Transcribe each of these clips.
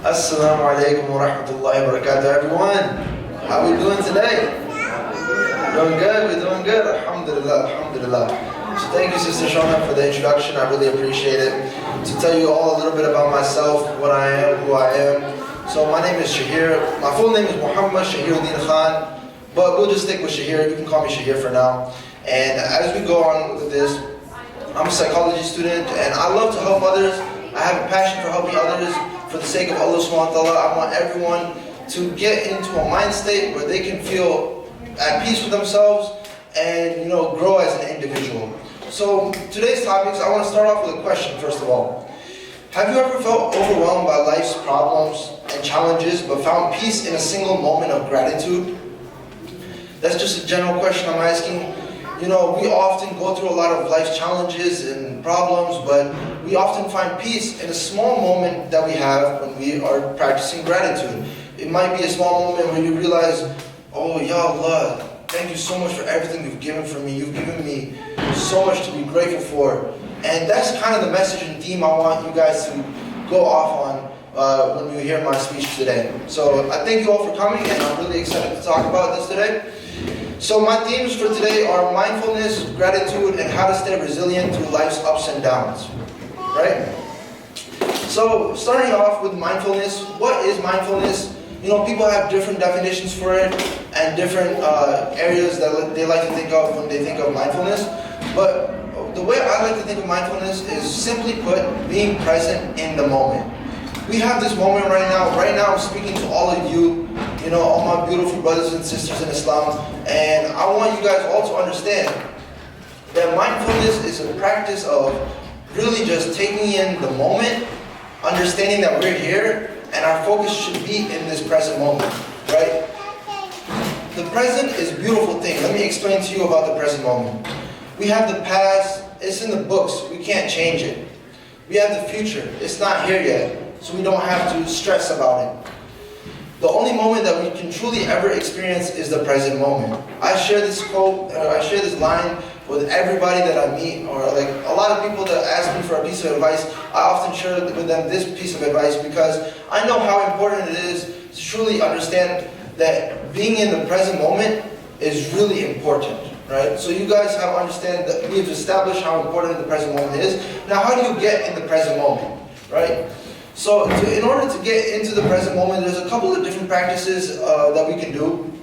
Assalamu alaikum wa rahmatullahi wa barakatuh, everyone. How are we doing today? Doing good, we're doing good. Alhamdulillah, alhamdulillah. So thank you, Sister Shona, for the introduction. I really appreciate it. To tell you all a little bit about myself, what I am, who I am. So my name is Shaheer. My full name is Muhammad Shaheer Khan, but we'll just stick with Shaheer. You can call me Shaheer for now. And as we go on with this, I'm a psychology student and I love to help others. I have a passion for helping others for the sake of Allah subhanahu wa ta'ala. I want everyone to get into a mind state where they can feel at peace with themselves and grow as an individual. So today's topics, I want to start off with a question first of all. Have you ever felt overwhelmed by life's problems and challenges but found peace in a single moment of gratitude? That's just a general question I'm asking. We often go through a lot of life's challenges and problems, but we often find peace in a small moment that we have when we are practicing gratitude. It might be a small moment where you realize, oh, Ya Allah, thank you so much for everything you've given for me. You've given me so much to be grateful for. And that's kind of the message and theme I want you guys to go off on when you hear my speech today. So I thank you all for coming, and I'm really excited to talk about this today. So my themes for today are mindfulness, gratitude, and how to stay resilient through life's ups and downs. Right? So starting off with mindfulness, what is mindfulness? People have different definitions for it and different areas that they like to think of when they think of mindfulness. But the way I like to think of mindfulness is simply put, being present in the moment. We have this moment right now. Right now I'm speaking to all of you, all my beautiful brothers and sisters in Islam. And I want you guys all to understand that mindfulness is a practice of really just taking in the moment, understanding that we're here, and our focus should be in this present moment, right? The present is a beautiful thing. Let me explain to you about the present moment. We have the past, it's in the books, we can't change it. We have the future, it's not here yet, so we don't have to stress about it. The only moment that we can truly ever experience is the present moment. I share this quote, I share this line with everybody that I meet, or like a lot of people that ask me for a piece of advice. I often share with them this piece of advice because I know how important it is to truly understand that being in the present moment is really important, right? So you guys have to understand that we've established how important the present moment is. Now how do you get in the present moment, right? So in order to get into the present moment, there's a couple of different practices that we can do.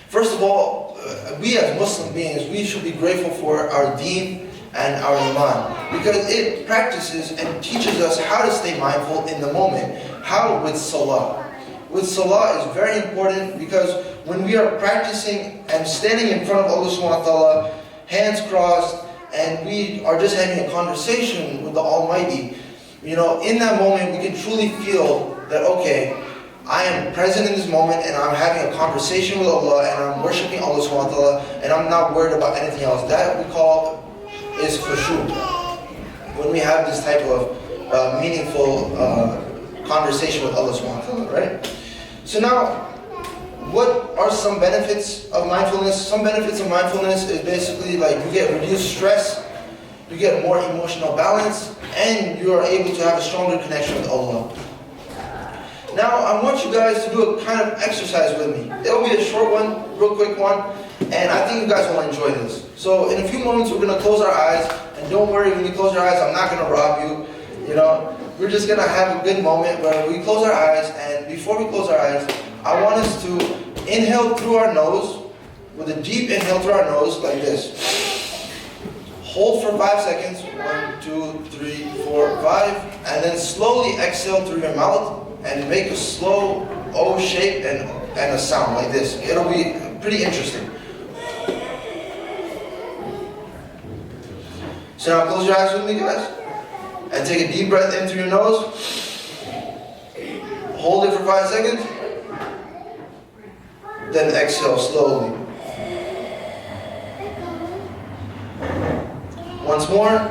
First of all, we as Muslim beings, we should be grateful for our deen and our iman, because it practices and teaches us how to stay mindful in the moment. How? With salah. With salah is very important, because when we are practicing and standing in front of Allah subhanahu wa ta'ala, hands crossed, and we are just having a conversation with the Almighty, in that moment we can truly feel that, okay, I am present in this moment and I'm having a conversation with Allah and I'm worshiping Allah subhanahu wa ta'ala and I'm not worried about anything else. That we call is khushu. When we have this type of meaningful conversation with Allah subhanahu wa ta'ala, right? So now, what are some benefits of mindfulness? Some benefits of mindfulness is basically like you get reduced stress, you get more emotional balance, and you are able to have a stronger connection with Allah. Now, I want you guys to do a kind of exercise with me. It'll be a short one, real quick one, and I think you guys will enjoy this. So in a few moments, we're going to close our eyes, and don't worry, when you close your eyes, I'm not going to rob you. We're just going to have a good moment where we close our eyes, and before we close our eyes, I want us to inhale through our nose, with a deep inhale through our nose, like this. Hold for 5 seconds, 1, 2, 3, 4, 5, and then slowly exhale through your mouth, and make a slow O shape and a sound like this. It'll be pretty interesting. So now close your eyes with me, guys. And take a deep breath in through your nose. Hold it for 5 seconds. Then exhale slowly. Once more.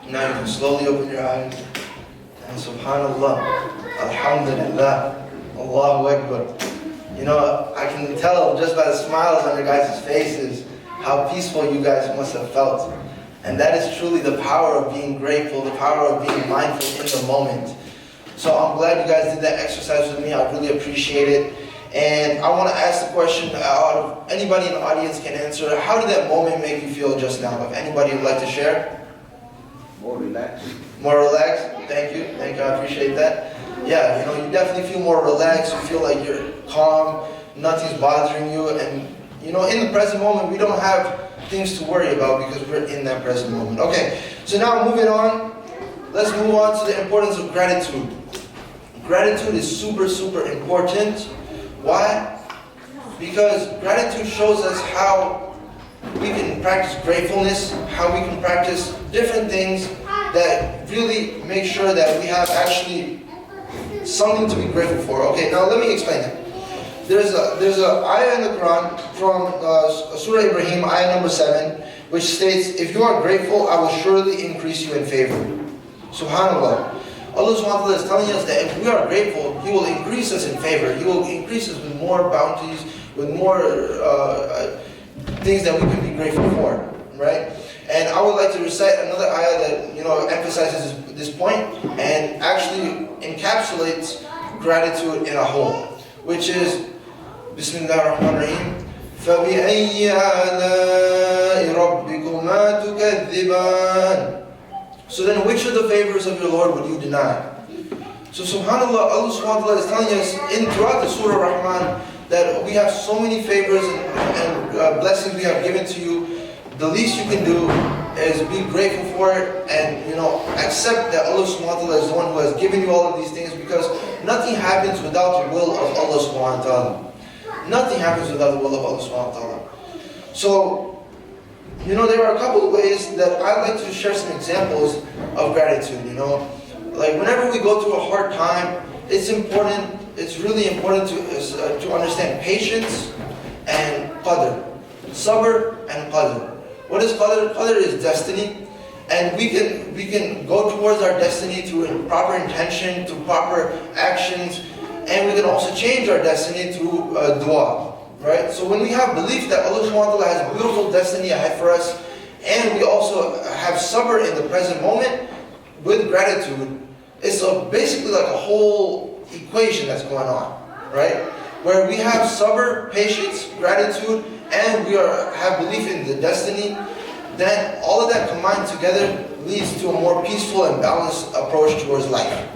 Now you can slowly open your eyes. And subhanallah, alhamdulillah, Allahu Akbar. I can tell just by the smiles on your guys' faces how peaceful you guys must have felt. And that is truly the power of being grateful, the power of being mindful in the moment. So I'm glad you guys did that exercise with me. I really appreciate it. And I want to ask the question, anybody in the audience can answer. How did that moment make you feel just now? If anybody would like to share? More relaxed. More relaxed? Thank you. Thank you. I appreciate that. Yeah, you definitely feel more relaxed. You feel like you're calm. Nothing's bothering you. And, in the present moment, we don't have things to worry about because we're in that present moment. Okay, so now moving on. Let's move on to the importance of gratitude. Gratitude is super, super important. Why? Because gratitude shows us how we can practice gratefulness, how we can practice different things that really make sure that we have actually something to be grateful for. Okay, now let me explain it. There's a ayah in the Quran from Surah Ibrahim, ayah number 7, which states, if you are grateful, I will surely increase you in favor. Subhanallah. Allah subhanahu wa ta'ala is telling us that if we are grateful, He will increase us in favor. He will increase us with more bounties, with more things that we can be grateful for, right? And I would like to recite another ayah that emphasizes this point and actually encapsulates gratitude in a whole, which is Bismillah ar-Rahman ar-Rahim. فَبِأَيِّ آلَاءِ رَبِّكُمَا تُكَذِّبَانِ. So then which of the favors of your Lord would you deny? So subhanAllah, Allah subhanahu wa ta'ala is telling us throughout the Surah Rahman that we have so many favors and blessings we have given to you. The least you can do is be grateful for it and accept that Allah subhanahu wa ta'ala is the one who has given you all of these things, because nothing happens without the will of Allah subhanahu wa ta'ala. Nothing happens without the will of Allah subhanahu wa ta'ala. So there are a couple of ways that I'd like to share some examples of gratitude, Like whenever we go through a hard time, it's really important to understand patience and qadr. Sabr and qadr. What is qadr? Qadr is destiny. And we can go towards our destiny through proper intention, through proper actions, and we can also change our destiny through dua. Right? So when we have belief that Allah subhanahu wa ta'ala has a beautiful destiny ahead for us, and we also have sabr in the present moment with gratitude, it's basically like a whole equation that's going on, right? Where we have sabr, patience, gratitude, and we have belief in the destiny, then all of that combined together leads to a more peaceful and balanced approach towards life.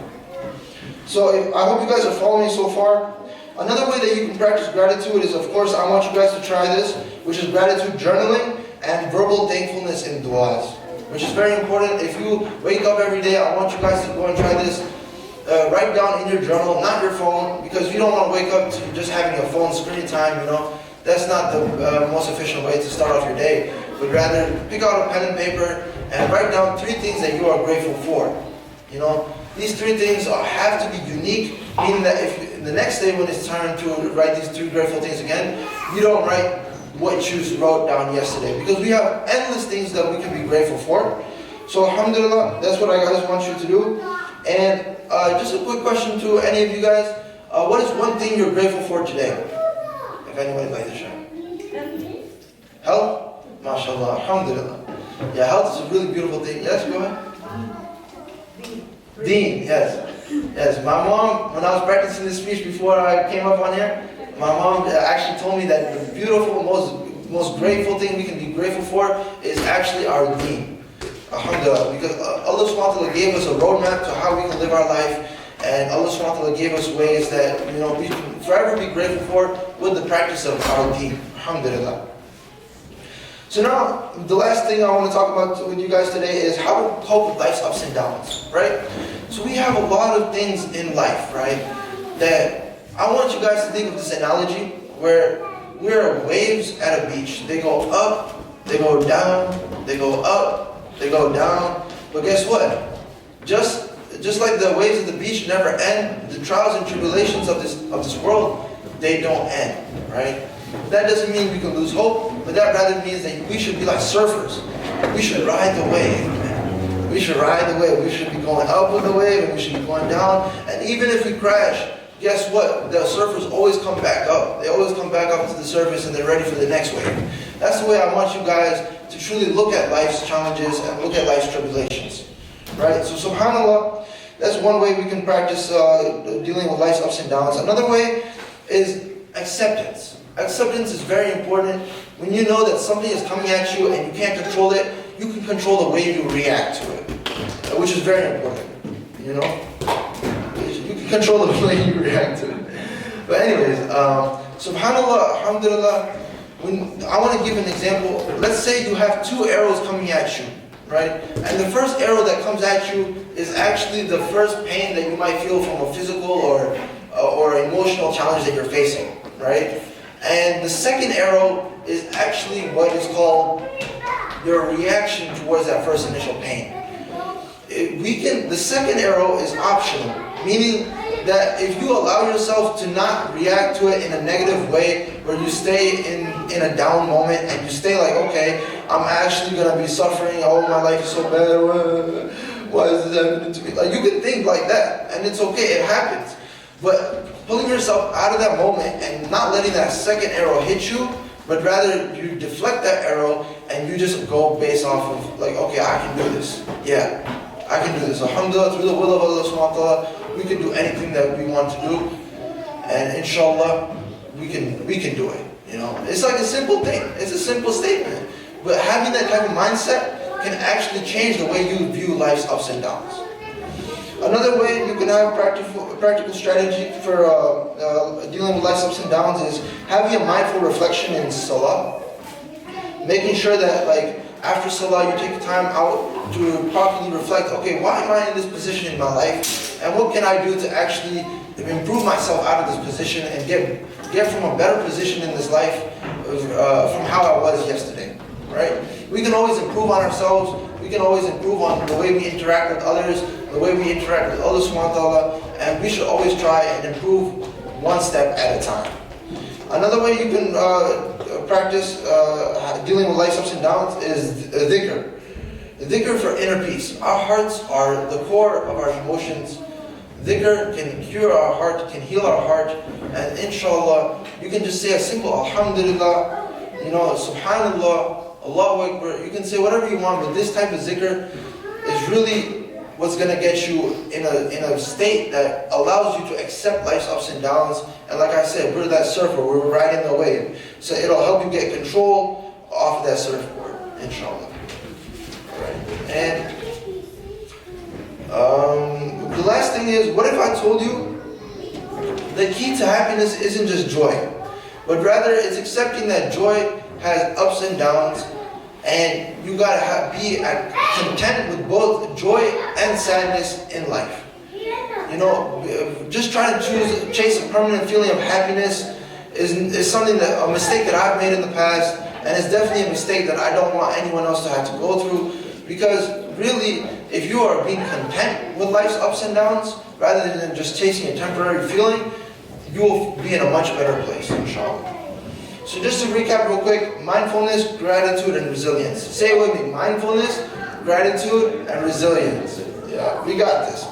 So I hope you guys are following me so far. Another way that you can practice gratitude is, of course, I want you guys to try this, which is gratitude journaling and verbal thankfulness in du'as, which is very important. If you wake up every day, I want you guys to go and try this. Write down in your journal, not your phone, because you don't want to wake up to just having a phone screen time, That's not the most efficient way to start off your day. But rather, pick out a pen and paper and write down 3 things that you are grateful for. These 3 things have to be unique, meaning that if the next day when it's time to write these 3 grateful things again, you don't write what you wrote down yesterday, because we have endless things that we can be grateful for. So alhamdulillah, that's what I guys want you to do. And just a quick question to any of you guys, what is one thing you're grateful for today? If anybody'd like to share. Health? MashaAllah, alhamdulillah. Yeah, health is a really beautiful thing. Yes, go ahead. Deen, yes. Yes, my mom, when I was practicing this speech before I came up on here, my mom actually told me that the beautiful, most grateful thing we can be grateful for is actually our deen. Alhamdulillah, because Allah subhanahu wa ta'ala gave us a roadmap to how we can live our life, and Allah subhanahu wa ta'ala gave us ways that we can forever be grateful for with the practice of our deen. Alhamdulillah. So now, the last thing I want to talk about with you guys today is how to cope with life's ups and downs, right? So we have a lot of things in life, right, that I want you guys to think of this analogy where we're waves at a beach. They go up, they go down, they go up, they go down. But guess what? Just like the waves at the beach never end, the trials and tribulations of this world, they don't end, right? That doesn't mean we can lose hope, but that rather means that we should be like surfers. We should ride the wave, man. We should ride the wave. We should be going up with the wave, and we should be going down. And even if we crash, guess what? The surfers always come back up. They always come back up to the surface and they're ready for the next wave. That's the way I want you guys to truly look at life's challenges and look at life's tribulations. Right? So subhanAllah, that's one way we can practice dealing with life's ups and downs. Another way is acceptance. Acceptance is very important. When you know that something is coming at you and you can't control it, you can control the way you react to it, which is very important. You know? You can control the way you react to it. But anyways, subhanAllah, alhamdulillah, I want to give an example. Let's say you have two arrows coming at you, right? And the first arrow that comes at you is actually the first pain that you might feel from a physical or emotional challenge that you're facing, right? And the second arrow is actually what is called your reaction towards that first initial pain. The second arrow is optional, meaning that if you allow yourself to not react to it in a negative way, where you stay in a down moment and you stay like, okay, I'm actually going to be suffering, oh my life is so bad, why is this happening to me? Like, you can think like that, and it's okay, it happens. But pulling yourself out of that moment and not letting that second arrow hit you, but rather you deflect that arrow and you just go based off of like, okay, I can do this. Yeah, I can do this. Alhamdulillah, through the will of Allah subhanahu wa ta'ala, we can do anything that we want to do. And inshallah, we can do it. You know, it's like a simple thing. It's a simple statement. But having that type of mindset can actually change the way you view life's ups and downs. Another way you can have practical strategy for dealing with life's ups and downs is having a mindful reflection in salah. Making sure that like after salah you take time out to properly reflect, okay, why am I in this position in my life? And what can I do to actually improve myself out of this position and get from a better position in this life from how I was yesterday, right? We can always improve on ourselves. We can always improve on the way we interact with others, the way we interact with Allah subhanahu wa ta'ala, and we should always try and improve one step at a time. Another way you can practice dealing with life's ups and downs is dhikr. Dhikr for inner peace. Our hearts are the core of our emotions. Dhikr can cure our heart, can heal our heart, and inshallah, you can just say a simple alhamdulillah, you know, subhanallah, Allahu Akbar. You can say whatever you want, but this type of zikr is really what's going to get you in a state that allows you to accept life's ups and downs. And like I said, we're that surfer, we're riding the wave. So it'll help you get control off of that surfboard, inshallah. Right. And the last thing is, what if I told you the key to happiness isn't just joy, but rather it's accepting that joy has ups and downs, and you gotta be content with both joy and sadness in life. You know, just trying to chase a permanent feeling of happiness is something a mistake that I've made in the past, and it's definitely a mistake that I don't want anyone else to have to go through. Because really, if you are being content with life's ups and downs, rather than just chasing a temporary feeling, you will be in a much better place, inshallah. So just to recap real quick, mindfulness, gratitude, and resilience. Say it with me, mindfulness, gratitude, and resilience. Yeah, we got this.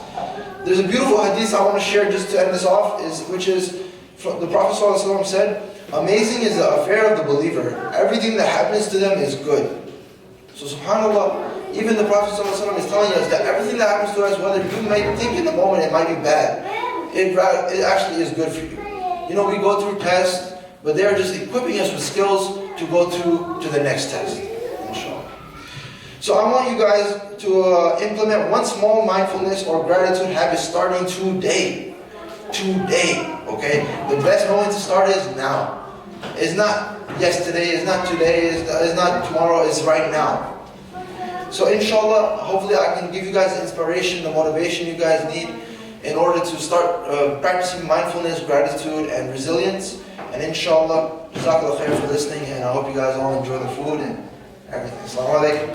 There's a beautiful hadith I want to share just to end this off, which is, the Prophet ﷺ said, amazing is the affair of the believer. Everything that happens to them is good. So subhanAllah, even the Prophet ﷺ is telling us that everything that happens to us, whether you may think in the moment it might be bad, it actually is good for you. You know, we go through tests, but they're just equipping us with skills to go through to the next test, inshallah. So I want you guys to implement one small mindfulness or gratitude habit starting today. Today, okay? The best moment to start is now. It's not yesterday, it's not today, it's not tomorrow, it's right now. So inshallah, hopefully I can give you guys the inspiration, the motivation you guys need in order to start practicing mindfulness, gratitude, and resilience. And inshallah, jazakallah khair for listening, and I hope you guys all enjoy the food and everything. Assalamu alaikum.